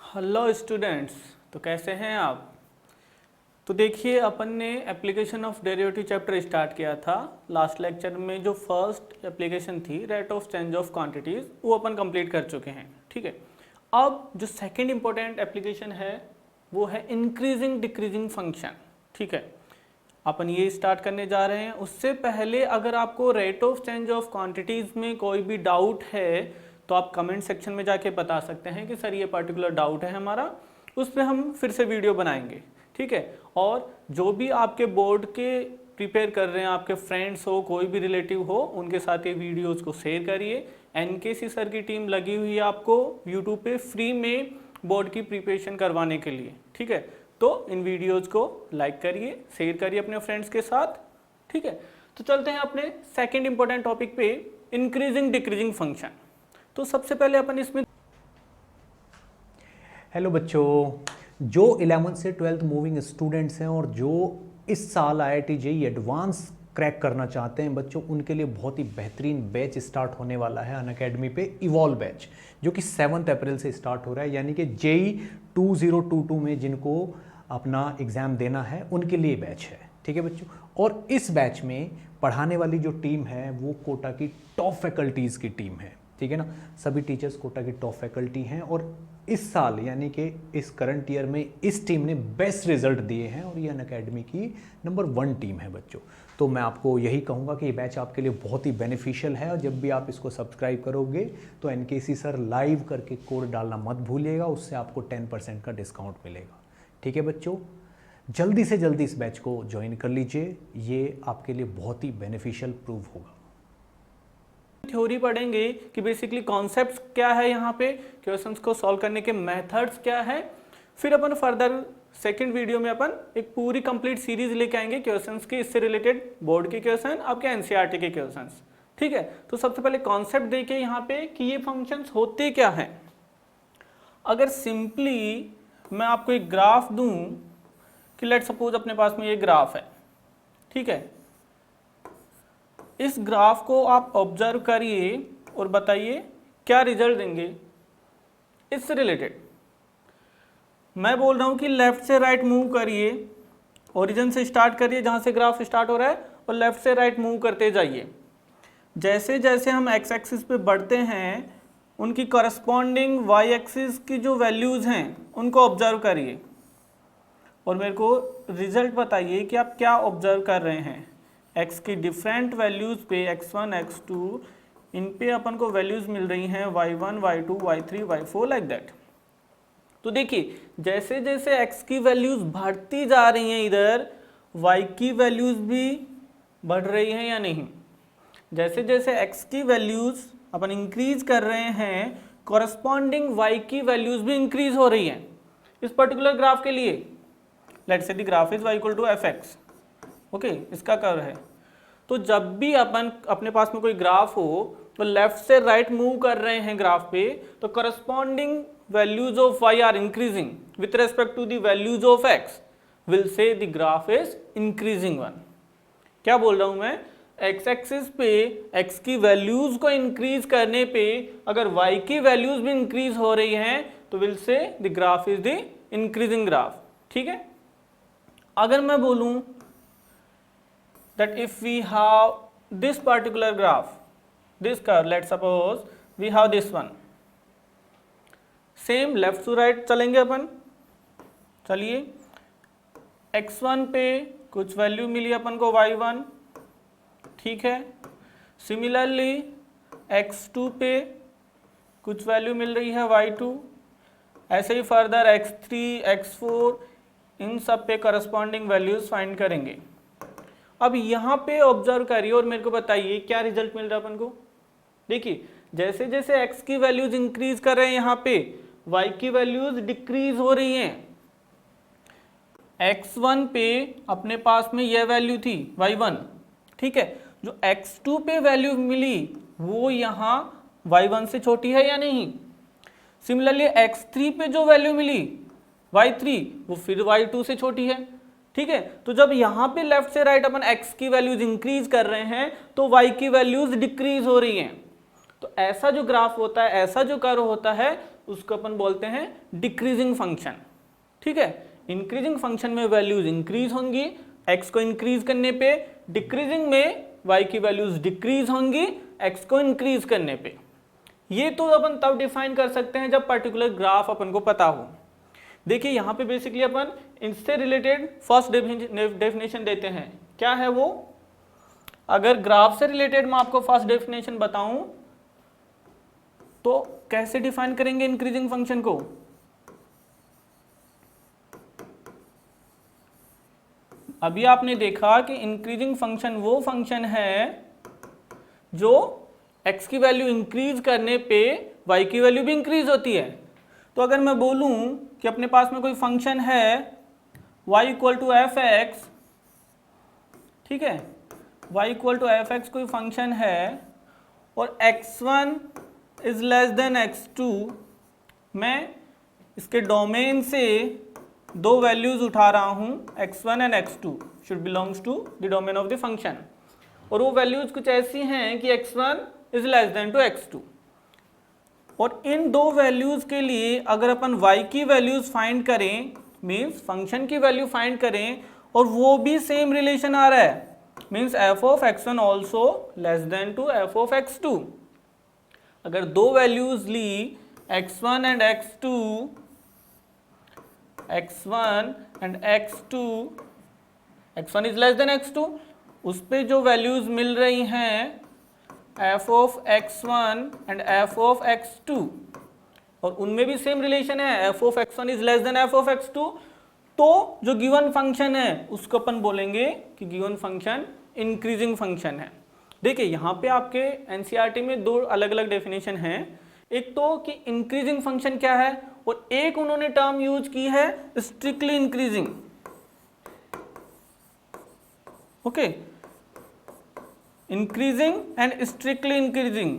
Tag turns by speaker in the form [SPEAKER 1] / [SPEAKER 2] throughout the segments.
[SPEAKER 1] Hello students, तो कैसे हैं आप। तो देखिए, अपन ने application of derivative chapter start किया था। लास्ट लेक्चर में जो फर्स्ट एप्लीकेशन थी rate of change of quantities, वो अपन कंप्लीट कर चुके हैं। ठीक है, अब जो सेकंड इंपॉर्टेंट एप्लीकेशन है वो है इंक्रीजिंग डिक्रीजिंग फंक्शन। ठीक है, अपन ये स्टार्ट करने जा रहे हैं। उससे पहले अगर आपको rate of change of quantities में कोई भी डाउट है तो आप कमेंट सेक्शन में जाके बता सकते हैं कि सर ये पर्टिकुलर डाउट है हमारा, उस पर हम फिर से वीडियो बनाएंगे। ठीक है, और जो भी आपके बोर्ड के प्रिपेयर कर रहे हैं, आपके फ्रेंड्स हो, कोई भी रिलेटिव हो, उनके साथ ये वीडियोज़ को शेयर करिए। एनकेसी सर की टीम लगी हुई है आपको यूट्यूब पे फ्री में बोर्ड की प्रिपरेशन करवाने के लिए। ठीक है, तो इन वीडियोज़ को लाइक करिए, शेयर करिए अपने फ्रेंड्स के साथ। ठीक है, तो चलते हैं अपने सेकेंड इंपॉर्टेंट टॉपिक पे, इंक्रीजिंग डिक्रीजिंग फंक्शन। तो सबसे पहले अपन इसमें
[SPEAKER 2] हेलो बच्चों, जो 11th से 12th मूविंग स्टूडेंट्स हैं और जो इस साल IIT JEE एडवांस क्रैक करना चाहते हैं बच्चों, उनके लिए बहुत ही बेहतरीन बैच स्टार्ट होने वाला है अनअकैडमी पे, इवॉल्व बैच, जो कि 7 अप्रैल से स्टार्ट हो रहा है। यानी कि JEE 2022 में जिनको अपना एग्ज़ाम देना है उनके लिए बैच है। ठीक है बच्चों, और इस बैच में पढ़ाने वाली जो टीम है वो कोटा की टॉप फैकल्टीज़ की टीम है। ठीक है ना, सभी टीचर्स कोटा की टॉप फैकल्टी हैं और इस साल यानी कि इस करंट ईयर में इस टीम ने बेस्ट रिजल्ट दिए हैं और ये अनअकैडमी की नंबर 1 टीम है बच्चों। तो मैं आपको यही कहूँगा कि ये बैच आपके लिए बहुत ही बेनिफिशियल है और जब भी आप इसको सब्सक्राइब करोगे तो एनकेसी सर लाइव करके कोड डालना मत भूलिएगा, उससे आपको 10% का डिस्काउंट मिलेगा। ठीक है बच्चों, जल्दी से जल्दी इस बैच को ज्वाइन कर लीजिए, ये आपके लिए बहुत ही बेनिफिशियल प्रूव होगा।
[SPEAKER 1] थ्योरी पढ़ेंगे कि बेसिकली कॉन्सेप्ट्स क्या है, यहाँ पे क्वेश्चंस को सॉल्व करने के मेथड्स क्या है। फिर अपन फर्दर सेकंड वीडियो में अपन एक पूरी कंप्लीट सीरीज लेके आएंगे क्वेश्चंस की, इससे रिलेटेड बोर्ड के क्वेश्चन, आपके एनसीईआरटी के क्वेश्चंस। ठीक है, तो सबसे पहले कॉन्सेप्ट देखिए यहाँ पे कि ये फंक्शंस होते क्या हैं। अगर सिंपली मैं आपको एक ग्राफ दूं कि लेट सपोज अपने पास में ये ग्राफ है। ठीक है, इस ग्राफ को आप ऑब्जर्व करिए और बताइए क्या रिजल्ट देंगे इससे रिलेटेड। मैं बोल रहा हूं कि लेफ्ट से राइट मूव करिए, ओरिजिन से स्टार्ट करिए जहां से ग्राफ स्टार्ट हो रहा है, और लेफ्ट से राइट मूव करते जाइए। जैसे जैसे हम एक्स एक्सिस पे बढ़ते हैं उनकी करस्पॉन्डिंग वाई एक्सिस की जो वैल्यूज़ हैं उनको ऑब्जर्व करिए और मेरे को रिजल्ट बताइए कि आप क्या ऑब्जर्व कर रहे हैं। x की डिफरेंट वैल्यूज़ पे x1 x2 इन पे अपन को वैल्यूज़ मिल रही हैं y1 y2 y3 y4 like that. तो देखिए, जैसे जैसे x की वैल्यूज़ बढ़ती जा रही हैं इधर y की वैल्यूज़ भी बढ़ रही हैं या नहीं। जैसे जैसे x की वैल्यूज़ अपन इंक्रीज कर रहे हैं, कॉरस्पॉन्डिंग y की वैल्यूज़ भी इंक्रीज हो रही हैं इस पर्टिकुलर ग्राफ के लिए। Let's say the graph is y equal to fx। Okay, इसका कर्व है। तो जब भी अपन अपने पास में कोई ग्राफ हो तो लेफ्ट से राइट मूव कर रहे हैं ग्राफ पे, तो corresponding values of y are increasing with respect to the values of x, will say the graph is increasing one. क्या बोल रहा हूं मैं, x एक्सिस पे x की वैल्यूज को इंक्रीज करने पे अगर y की वैल्यूज भी इंक्रीज हो रही हैं तो will say the graph is the increasing graph. ठीक है, अगर मैं बोलूं that if we have this particular graph, this curve, let's suppose we have this one, same left to right चलेंगे अपन। चलिए, x1 पे कुछ वैल्यू मिली अपन को y1, ठीक है। सिमिलरली x2 पे कुछ वैल्यू मिल रही है y2, ऐसे ही फर्दर x3 x4 इन सब पे करस्पॉन्डिंग वैल्यूज फाइंड करेंगे। अब यहाँ पे ऑब्जर्व करिए और मेरे को बताइए क्या रिजल्ट मिल रहा है अपन को। देखिए, जैसे जैसे x की वैल्यूज इंक्रीज कर रहे हैं यहाँ पे y की वैल्यूज डिक्रीज हो रही हैं। x1 पे अपने पास में यह वैल्यू थी y1, ठीक है। जो x2 पे वैल्यू मिली वो यहाँ y1 से छोटी है या नहीं। सिमिलरली x3 पे जो वैल्यू मिली y3 वो फिर y2 से छोटी है। ठीक है, तो जब यहाँ पे लेफ्ट से राइट अपन x की वैल्यूज इंक्रीज कर रहे हैं तो y की वैल्यूज डिक्रीज हो रही हैं। तो ऐसा जो ग्राफ होता है, ऐसा जो कर्व होता है, उसको अपन बोलते हैं डिक्रीजिंग फंक्शन। ठीक है, इंक्रीजिंग फंक्शन में वैल्यूज इंक्रीज होंगी x को इंक्रीज करने पे, डिक्रीजिंग में y की वैल्यूज डिक्रीज होंगी x को इंक्रीज करने पे। ये तो अपन तब डिफाइन कर सकते हैं जब पर्टिकुलर ग्राफ अपन को पता हो। देखिए यहाँ पे बेसिकली अपन इससे रिलेटेड फर्स्ट डेफिनेशन देते हैं। क्या है वो? अगर ग्राफ से रिलेटेड मैं आपको फर्स्ट डेफिनेशन बताऊं तो कैसे डिफाइन करेंगे इंक्रीजिंग फंक्शन को? अभी आपने देखा कि इंक्रीजिंग फंक्शन वो फंक्शन है जो x की वैल्यू इंक्रीज करने पे y की वैल्यू भी इंक्रीज होती है। तो अगर मैं बोलूं कि अपने पास में कोई फंक्शन है y equal to f x, ठीक है, y equal to f x कोई फंक्शन है और x1 is less than x2, मैं इसके डोमेन से दो वैल्यूज उठा रहा हूं, x1 and x2 should belongs to the domain of the function, और वो वैल्यूज कुछ ऐसी हैं कि x1 is less than to x2। और इन दो वैल्यूज के लिए अगर अपन y की वैल्यूज फाइंड करें, मीन्स फंक्शन की वैल्यू फाइंड करें और वो भी सेम रिलेशन आ रहा है, means f of x1 also less than to f of x2। अगर दो वैल्यूज ली x1 and x2, x1 and x2, x1 is less than x2, उस पे जो वैल्यूज मिल रही हैं f of x1 and f of x2, और उनमें भी सेम रिलेशन है, f of x1 is less then f of x2, तो जो गिवन फंक्शन है उसको अपन बोलेंगे कि गिवन फंक्शन इंक्रीजिंग फंक्शन है। देखिए यहाँ पे आपके एनसीईआरटी में दो अलग अलग डेफिनेशन हैं। एक तो कि इंक्रीजिंग फंक्शन क्या है, और एक उन्होंने टर्म यूज की है strictly increasing. Okay, increasing and strictly increasing.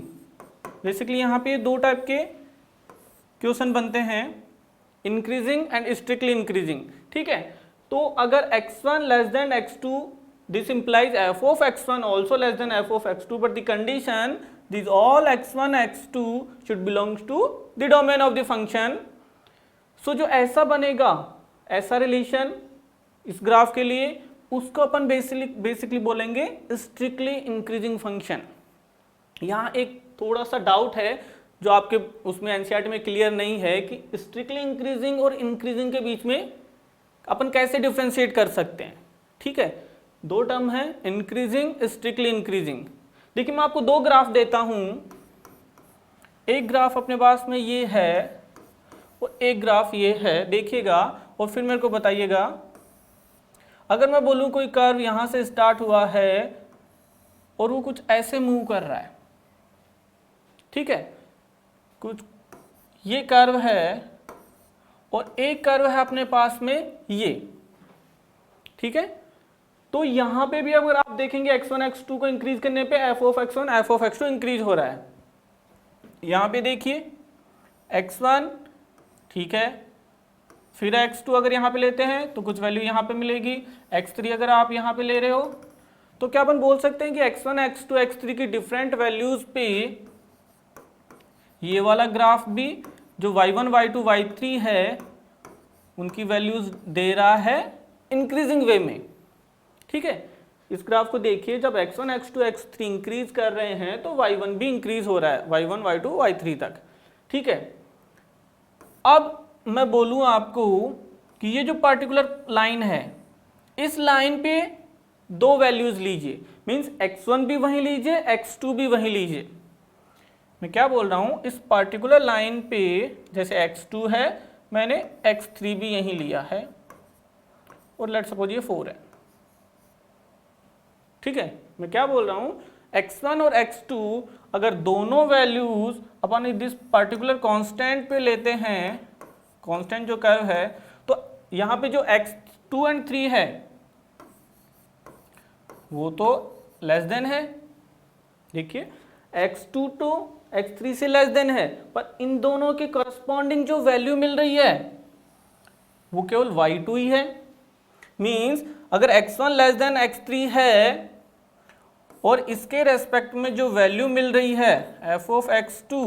[SPEAKER 1] Basically यहाँ पे दो टाइप के क्वेश्चन बनते हैं, इंक्रीजिंग एंड स्ट्रिक्टली इंक्रीजिंग। ठीक है, तो अगर x1 less than x2, this implies f of x1 also less than f of x2, but the condition these all x1 x2 should belongs to the domain of the function. So जो ऐसा बनेगा, ऐसा relation इस graph के लिए, उसको अपन basically बोलेंगे strictly increasing function. यहाँ एक थोड़ा सा डाउट है जो आपके उसमें एनसीईआरटी में क्लियर नहीं है कि स्ट्रिक्टली इंक्रीजिंग और इंक्रीजिंग के बीच में अपन कैसे डिफ्रेंशिएट कर सकते हैं। ठीक है, दो टर्म है इंक्रीजिंग, स्ट्रिक्टली इंक्रीजिंग। देखिए मैं आपको दो ग्राफ देता हूं, एक ग्राफ अपने पास में ये है और एक ग्राफ ये है, देखिएगा और फिर मेरे को बताइएगा। अगर मैं बोलूं कोई कर्व यहां से स्टार्ट हुआ है और वो कुछ ऐसे मूव कर रहा है, ठीक है, कुछ ये कर्व है और एक कर्व है अपने पास में ये, ठीक है, तो यहां पे भी अगर आप देखेंगे x1 x2 को इंक्रीज करने पे f of x1 f of x2 increase हो रहा है। यहां पे देखिए x1, ठीक है, फिर x2 अगर यहां पे लेते हैं तो कुछ वैल्यू यहां पे मिलेगी, x3 अगर आप यहां पे ले रहे हो तो क्या अपन बोल सकते हैं कि x1 x2 x3 की डिफरेंट वैल्यूज पे ये वाला ग्राफ भी जो y1 y2 y3 है उनकी वैल्यूज दे रहा है इंक्रीजिंग वे में। ठीक है, इस ग्राफ को देखिए, जब x1 x2 x3 इंक्रीज कर रहे हैं तो y1 भी इंक्रीज हो रहा है, y1 y2 y3 तक। ठीक है, अब मैं बोलूं आपको कि ये जो पर्टिकुलर लाइन है, इस लाइन पे दो वैल्यूज लीजिए, मींस x1 भी वहीं लीजिए, x2 भी वहीं लीजिए। मैं क्या बोल रहा हूं, इस पर्टिकुलर लाइन पे जैसे x2 है, मैंने x3 भी यहीं लिया है और लेट्स सपोज ये 4 है। ठीक है, मैं क्या बोल रहा हूं, x1 और x2 अगर दोनों values upon this particular constant पे लेते हैं, कांस्टेंट जो कर्व है, तो यहां पे जो x2 एंड 3 है वो तो लेस देन है। देखिए x2 तो x3 से लेस देन है, पर इन दोनों के करस्पॉन्डिंग जो वैल्यू मिल रही है वो केवल y2 ही है। मीन्स अगर x1 लेस देन x3 है और इसके रेस्पेक्ट में जो वैल्यू मिल रही है एफ ऑफ एक्स टू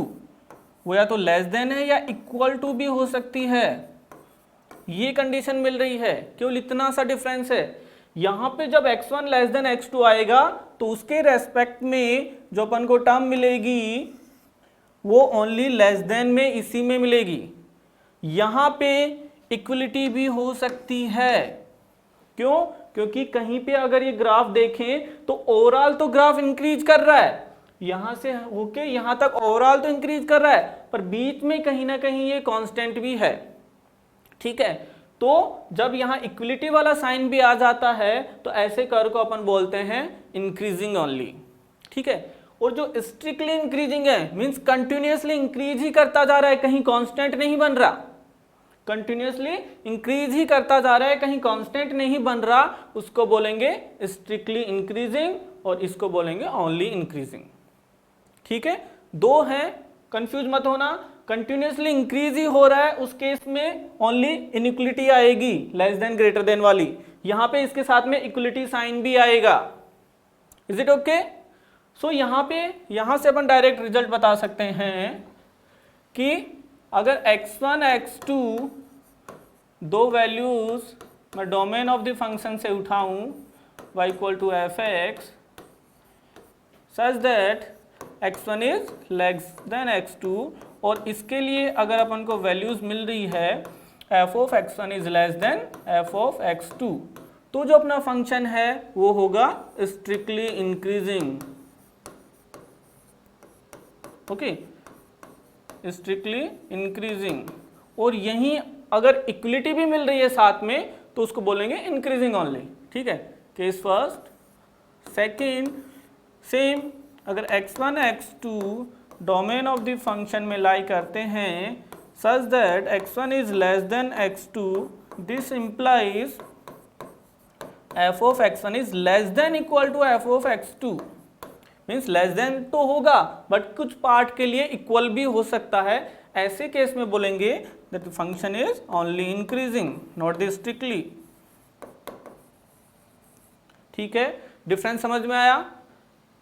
[SPEAKER 1] वो या तो लेस देन है या इक्वल टू भी हो सकती है, ये कंडीशन मिल रही है। केवल इतना सा डिफरेंस है। यहां पे जब x1 लेस देन x2 आएगा तो उसके रेस्पेक्ट में जो अपन को टर्म मिलेगी वो ओनली लेस देन में इसी में मिलेगी। यहां पे इक्वलिटी भी हो सकती है। क्यों? क्योंकि कहीं पे अगर ये ग्राफ देखें तो ओवरऑल तो ग्राफ इंक्रीज कर रहा है, यहां से होके यहां तक ओवरऑल तो इंक्रीज कर रहा है, पर बीच में कहीं ना कहीं ये कांस्टेंट भी है। ठीक है, तो जब यहां इक्विलिटी वाला साइन भी आ जाता है तो ऐसे कर्व को अपन बोलते हैं इंक्रीजिंग ओनली। ठीक है, और जो स्ट्रिक्टली इंक्रीजिंग है मींस कंटिन्यूअसली इंक्रीज ही करता जा रहा है, कहीं कांस्टेंट नहीं बन रहा, कंटिन्यूअसली इंक्रीज ही करता जा रहा है, कहीं कांस्टेंट नहीं बन रहा, उसको बोलेंगे स्ट्रिक्टली इंक्रीजिंग और इसको बोलेंगे ओनली इंक्रीजिंग। ठीक है, दो हैं, कंफ्यूज मत होना। कंटिन्यूअसली इंक्रीज ही हो रहा है उस केस में ओनली इनइक्वलिटी आएगी लेस देन ग्रेटर देन वाली, यहां पे इसके साथ में इक्वलिटी साइन भी आएगा। Is it okay? सो यहां से अपन डायरेक्ट रिजल्ट बता सकते हैं कि अगर x1 x2 दो वैल्यूज मैं डोमेन ऑफ द फंक्शन से उठाऊं y equal to f x such that x1 is less than x2, और इसके लिए अगर अपन को वैल्यूज मिल रही है f of x1 is less then f of x2, तो जो अपना फंक्शन है वो होगा strictly increasing. Okay, strictly increasing. और यहीं अगर इक्वलिटी भी मिल रही है साथ में तो उसको बोलेंगे इंक्रीजिंग ओनली। ठीक है, केस फर्स्ट। सेकेंड, सेम अगर x1 x2 domain of the function में लाई करते हैं such that x1 is less than x2, this implies f of x1 is less than equal to f of x2। Means less than तो होगा but कुछ part के लिए equal भी हो सकता है। ऐसे केस में बोलेंगे that function is only increasing not the strictly. ठीक है, डिफरेंस समझ में आया?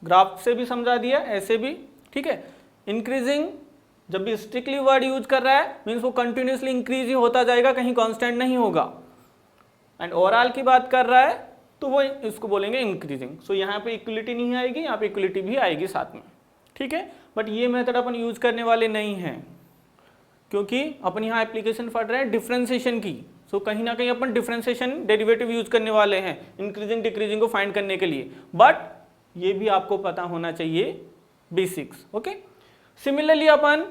[SPEAKER 1] ग्राफ से भी समझा दिया, ऐसे भी। ठीक है, इंक्रीजिंग जब भी स्ट्रिक्टली वर्ड यूज कर रहा है मीन्स वो कंटिन्यूसली इंक्रीज ही होता जाएगा, कहीं कांस्टेंट नहीं होगा। एंड ओवरऑल की बात कर रहा है तो वो इसको बोलेंगे इंक्रीजिंग। सो यहाँ पे इक्वलिटी नहीं आएगी, यहाँ पे इक्वलिटी भी आएगी साथ में। ठीक है, बट ये मेथड अपन यूज करने वाले नहीं हैं क्योंकि अपन यहाँ एप्लीकेशन पढ़ रहे हैं डिफरेंशिएशन की। सो कहीं ना कहीं अपन डिफरेंशिएशन डेरिवेटिव यूज करने वाले हैं इंक्रीजिंग डिक्रीजिंग को फाइंड करने के लिए, बट ये भी आपको पता होना चाहिए बेसिक्स। ओके, सिमिलरली अपन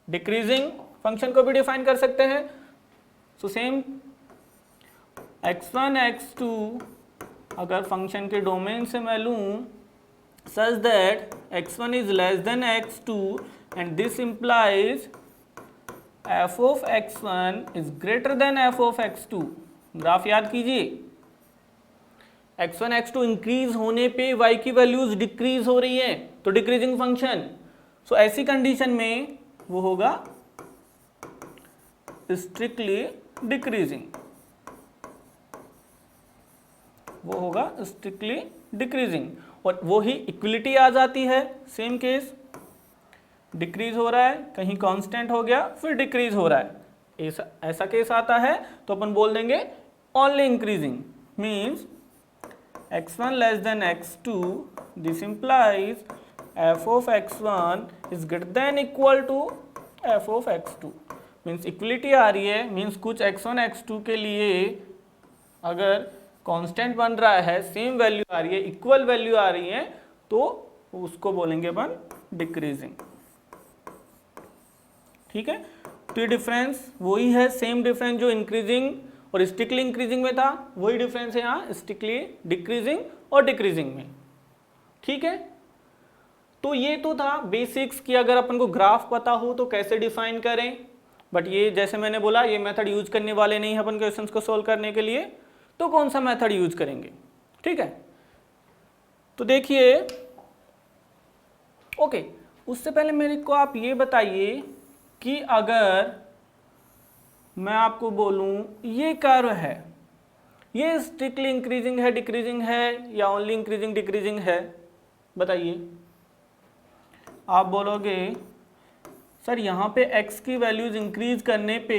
[SPEAKER 1] डिक्रीजिंग फंक्शन को भी डिफाइन कर सकते हैं। सो सेम x1 x2 अगर फंक्शन के डोमेन से मैं लूँ सच that x1 is less than x2 and this implies f of x1 is greater then f of x2। Graph याद कीजिए, x1 x2 इंक्रीज होने पे y की वैल्यूज डिक्रीज हो रही है तो डिक्रीजिंग फंक्शन। सो ऐसी कंडीशन में वो होगा स्ट्रिक्टली डिक्रीजिंग, वो होगा स्ट्रिक्टली डिक्रीजिंग। और वो ही इक्वलिटी आ जाती है, सेम केस डिक्रीज हो रहा है, कहीं कांस्टेंट हो गया फिर डिक्रीज हो रहा है, ऐसा केस आता है तो अपन बोल देंगे only increasing. Means x1 less than x2, this implies f of x1 is greater than equal to f of x2। Means equality आ रही है, मीन्स कुछ x1 x2 के लिए अगर कांस्टेंट बन रहा है, सेम वैल्यू आ रही है, इक्वल वैल्यू आ रही है, तो उसको बोलेंगे अपन डिक्रीजिंग। ठीक है, तो ये डिफरेंस वही है, सेम डिफरेंस जो इंक्रीजिंग और स्ट्रिक्टली इंक्रीजिंग में था वही डिफरेंस है यहाँ स्ट्रिक्टली डिक्रीजिंग और डिक्रीजिंग में। ठीक है, तो ये तो था बेसिक्स कि अगर अपन को ग्राफ पता हो तो कैसे डिफाइन करें, बट ये जैसे मैंने बोला ये मेथड यूज करने वाले नहीं है अपन क्वेश्चंस को सोल्व करने के लिए, तो कौन सा मेथड यूज करेंगे। ठीक है, तो देखिए ओके, उससे पहले मेरे को आप ये बताइए कि अगर मैं आपको बोलूं ये कर्व है, ये स्ट्रिक्टली इंक्रीजिंग है, डिक्रीजिंग है, या ओनली इंक्रीजिंग डिक्रीजिंग है? बताइए। आप बोलोगे सर यहाँ पे x की वैल्यूज इंक्रीज करने पे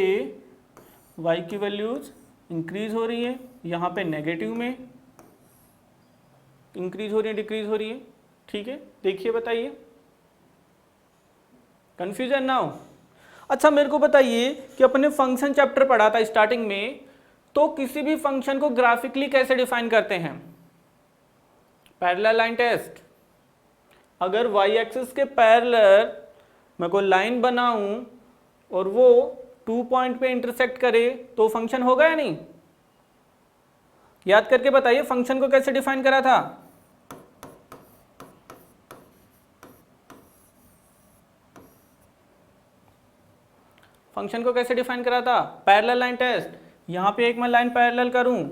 [SPEAKER 1] y की वैल्यूज इंक्रीज हो रही है, यहाँ पे नेगेटिव में इंक्रीज हो रही है, डिक्रीज हो रही है। ठीक है, देखिए बताइए, कंफ्यूजन ना हो। अच्छा मेरे को बताइए कि अपने फंक्शन चैप्टर पढ़ा था स्टार्टिंग में, तो किसी भी फंक्शन को ग्राफिकली कैसे डिफाइन करते हैं? Parallel line test. अगर y एक्सिस के पैरेलल मैं कोई लाइन बनाऊं और वो 2 पॉइंट पे इंटरसेक्ट करे तो फंक्शन होगा या नहीं? याद करके बताइए फंक्शन को कैसे डिफाइन करा था? फंक्शन को कैसे डिफाइन करा था? Parallel line test. यहां पे एक मैं लाइन पैरेलल करूं,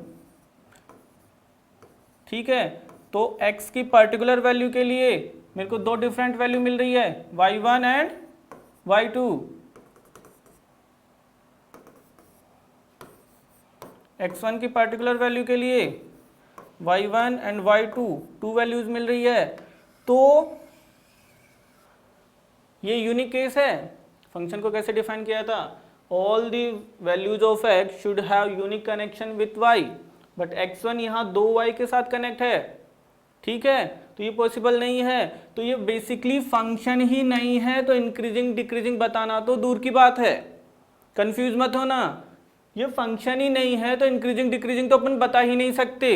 [SPEAKER 1] ठीक है, तो x की पर्टिकुलर वैल्यू के लिए मेरे को दो डिफरेंट वैल्यू मिल रही है, y1 एंड y2। x1 की पर्टिकुलर वैल्यू के लिए y1 and y2 to values मिल रही है, तो ये यूनिक केस है। फंक्शन को कैसे डिफाइन किया था? All the values of x should have unique connection with y, but x1 यहाँ 2y के साथ कनेक्ट है, ठीक है, तो ये पॉसिबल नहीं है। तो ये बेसिकली फंक्शन ही नहीं है, तो इंक्रीजिंग डिक्रीजिंग बताना तो दूर की बात है, कंफ्यूज मत होना। ये फंक्शन ही नहीं है तो इंक्रीजिंग डिक्रीजिंग तो अपन बता ही नहीं सकते।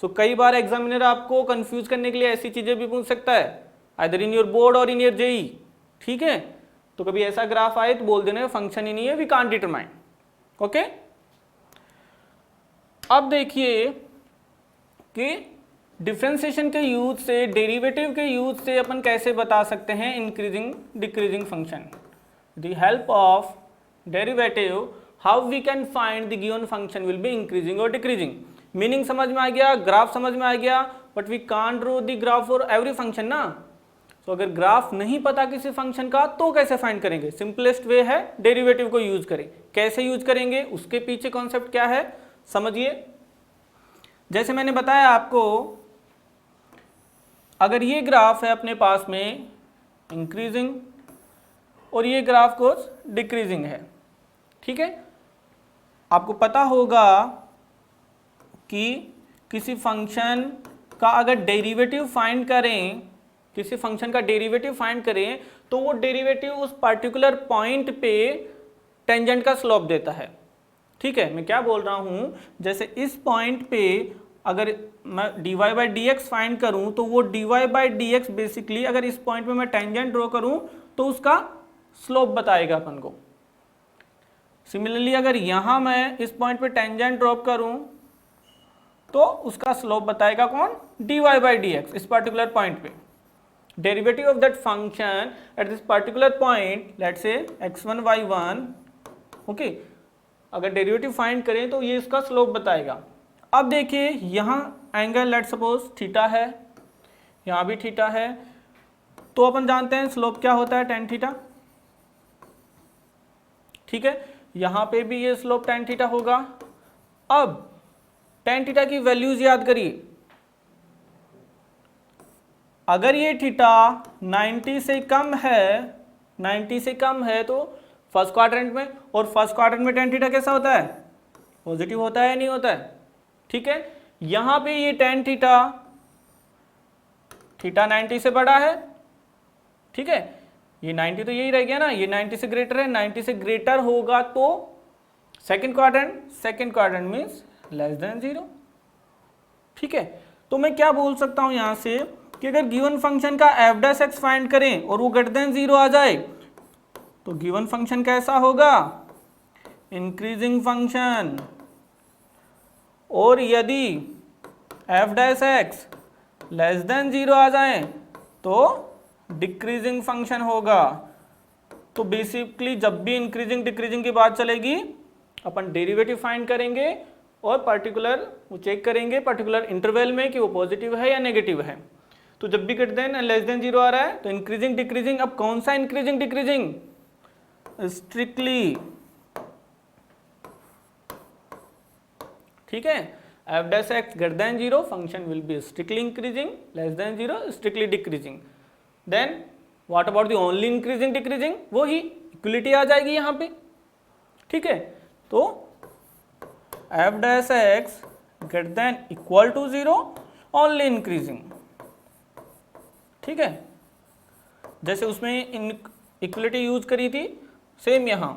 [SPEAKER 1] सो कई बार एग्जामिनर आपको कंफ्यूज करने के लिए ऐसी चीजें भी पूछ सकता है, आइदर इन योर बोर्ड और इन योर जेई, ठीक है। तो कभी ऐसा ग्राफ आए तो बोल देना फंक्शन ही नहीं है, वी कांट डिटरमाइन। ओके, अब देखिए कि डिफरेंशिएशन के यूज से, डेरिवेटिव के यूज से अपन कैसे बता सकते हैं increasing decreasing function. The help of derivative how we can find the given function will be increasing और डिक्रीजिंग। मीनिंग समझ में आ गया, ग्राफ समझ में आ गया, but we can't draw the graph for every function ना। तो अगर ग्राफ नहीं पता किसी फंक्शन का तो कैसे फाइंड करेंगे? सिंपलेस्ट वे है डेरिवेटिव को यूज करें। कैसे यूज करेंगे, उसके पीछे कॉन्सेप्ट क्या है समझिए। जैसे मैंने बताया आपको, अगर ये ग्राफ है अपने पास में इंक्रीजिंग और ये ग्राफ कुछ डिक्रीजिंग है, ठीक है, आपको पता होगा कि किसी फंक्शन का अगर डेरिवेटिव फाइंड करें, किसी फंक्शन का डेरिवेटिव फाइंड करें तो वो डेरिवेटिव उस पर्टिकुलर पॉइंट पे टेंजेंट का स्लोप देता है, ठीक है। मैं क्या बोल रहा हूं, जैसे इस पॉइंट पे अगर मैं dy by D x find करूं तो वो dy by D x basically अगर इस पॉइंट पे मैं टेंजेंट ड्रॉ करूं तो उसका स्लोप बताएगा अपन को। सिमिलरली अगर यहां मैं इस पॉइंट पे टेंजेंट ड्रॉप करूं तो उसका स्लोप बताएगा कौन? dy बाई डी एक्स इस पर्टिकुलर पॉइंट पे। Derivative of that function at this particular point, let's say x1 y1, okay, अगर डेरिवेटिव फाइंड करें तो ये इसका स्लोप बताएगा। अब देखिए यहाँ एंगल लेट सपोज थीटा है, यहाँ भी थीटा है, तो अपन जानते हैं स्लोप क्या होता है, tan थीटा, ठीक है। यहाँ पे भी ये स्लोप tan थीटा होगा। अब tan थीटा की वैल्यूज याद करिए, अगर ये थीटा 90 से कम है, 90 से कम है तो फर्स्ट क्वाड्रेंट में, और फर्स्ट क्वाड्रेंट में tan थीटा कैसा होता है? पॉजिटिव होता है या नहीं होता है, ठीक है। यहां पे ये tan थीटा, थीटा 90 से बड़ा है, ठीक है, ये 90 तो यही रह गया ना, ये 90 से ग्रेटर है, 90 से ग्रेटर होगा तो second quadrant means less than 0, ठीक है। तो मैं क्या बोल सकता हूं यहां से कि अगर गिवन फंक्शन का एफ डैश एक्स फाइंड करें और वो ग्रेटर देन 0 आ जाए तो गिवन फंक्शन कैसा होगा? Increasing function. और यदि F dash x less than 0 आ जाए तो डिक्रीजिंग फंक्शन होगा। तो बेसिकली जब भी इंक्रीजिंग डिक्रीजिंग की बात चलेगी अपन डेरिवेटिव फाइंड करेंगे और पर्टिकुलर वो चेक करेंगे पर्टिकुलर इंटरवल में कि वो पॉजिटिव है या नेगेटिव है। तो जब भी ग्रेटर देन लेस देन 0 आ रहा है तो इंक्रीजिंग डिक्रीजिंग। अब कौन सा इंक्रीजिंग डिक्रीजिंग? स्ट्रिक्टली, ठीक है। F dash x greater than 0 function will be strictly increasing, less than 0 strictly decreasing. Then what about the only increasing decreasing, वो ही इक्वलिटी आ जाएगी यहाँ पे, ठीक है। तो F dash x greater than equal to 0 only increasing, ठीक है। जैसे उसमें इक्वलिटी यूज करी थी, सेम यहाँ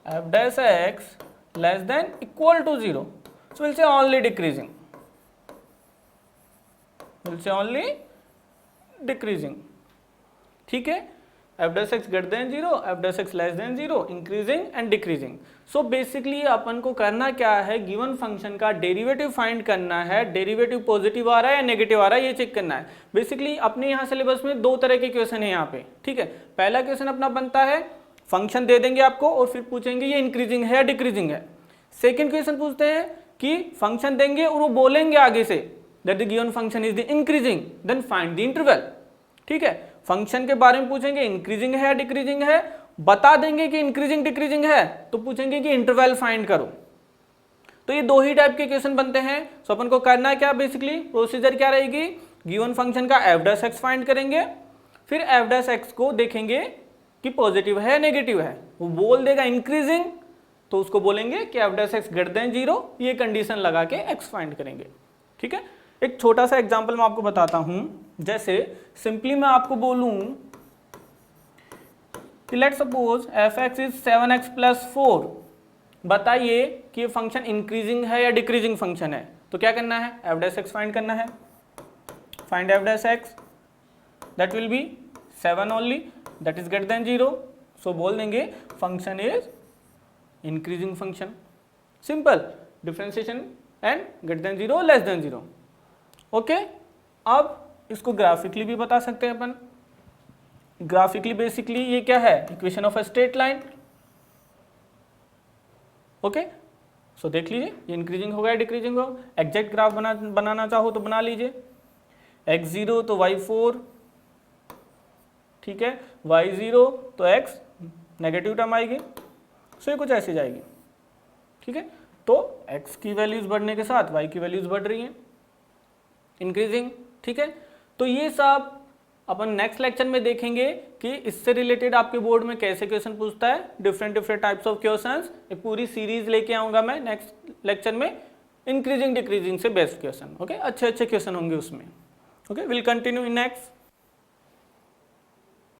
[SPEAKER 1] F dash x less than equal to 0, so we'll say only decreasing, we'll say only decreasing, ठीक है। F dash x greater than 0, f dash x less than 0, increasing and decreasing. So basically अपन को करना क्या है, given function का derivative find करना है। डेरिवेटिव पॉजिटिव आ रहा है या नेगेटिव आ रहा है ये चेक करना है। बेसिकली अपने यहाँ सिलेबस में दो तरह के क्वेश्चन है यहाँ पे, ठीक है। पहला क्वेश्चन अपना बनता है, फंक्शन दे देंगे आपको और फिर पूछेंगे ये इंक्रीजिंग है या डिक्रीजिंग है। सेकेंड क्वेश्चन पूछते हैं कि फंक्शन देंगे और वो बोलेंगे आगे से that the given function is the increasing, then find the interval, ठीक है। फंक्शन के बारे में पूछेंगे इंक्रीजिंग है या डिक्रीजिंग है, बता देंगे कि इंक्रीजिंग डिक्रीजिंग है तो पूछेंगे कि इंटरवल फाइंड करो। तो ये दो ही टाइप के क्वेश्चन बनते हैं। सो अपन को करना क्या, बेसिकली प्रोसीजर क्या रहेगी, गिवन फंक्शन का एफ डैश एक्स फाइंड करेंगे, फिर एफ डैश एक्स को देखेंगे कि पॉजिटिव है नेगेटिव है। वो बोल देगा इंक्रीजिंग तो उसको बोलेंगे कि F dash x greater than 0, ये कंडीशन लगा के एक्स फाइंड करेंगे, ठीक है। एक छोटा सा एग्जांपल मैं आपको बताता हूं। जैसे सिंपली मैं आपको बोलूं कि let's suppose F x is 7x plus 4, बताइए कि ये फंक्शन इंक्रीजिंग है या डिक्रीजिंग फंक्शन है। तो क्या करना है, एफ डैश एक्स फाइंड करना है। Find F dash x, that will be 7 only, that is greater than 0। सो बोल देंगे function is increasing function, simple differentiation and greater than 0 less than 0, okay. अब इसको ग्राफिकली भी बता सकते हैं अपन। ग्राफिकली बेसिकली ये क्या है, equation of a straight line, okay. So देख लीजिए ये इंक्रीजिंग होगा या डिक्रीजिंग होगा। एग्जैक्ट ग्राफ बनाना चाहो तो बना लीजिए। x0 तो y4, ठीक है, y0 तो x नेगेटिव टर्म आएगी, सो ये कुछ ऐसे जाएगी, ठीक है। तो x की वैल्यूज बढ़ने के साथ y की वैल्यूज बढ़ रही हैं, इंक्रीजिंग, ठीक है। तो ये सब अपन नेक्स्ट लेक्चर में देखेंगे कि इससे रिलेटेड आपके बोर्ड में कैसे क्वेश्चन पूछता है, डिफरेंट टाइप्स ऑफ क्वेश्चंस। एक पूरी सीरीज लेके आऊंगा मैं नेक्स्ट लेक्चर में, इंक्रीजिंग डिक्रीजिंग से बेस्ट क्वेश्चन, ओके। अच्छे क्वेश्चन होंगे उसमें, okay. Will continue in next.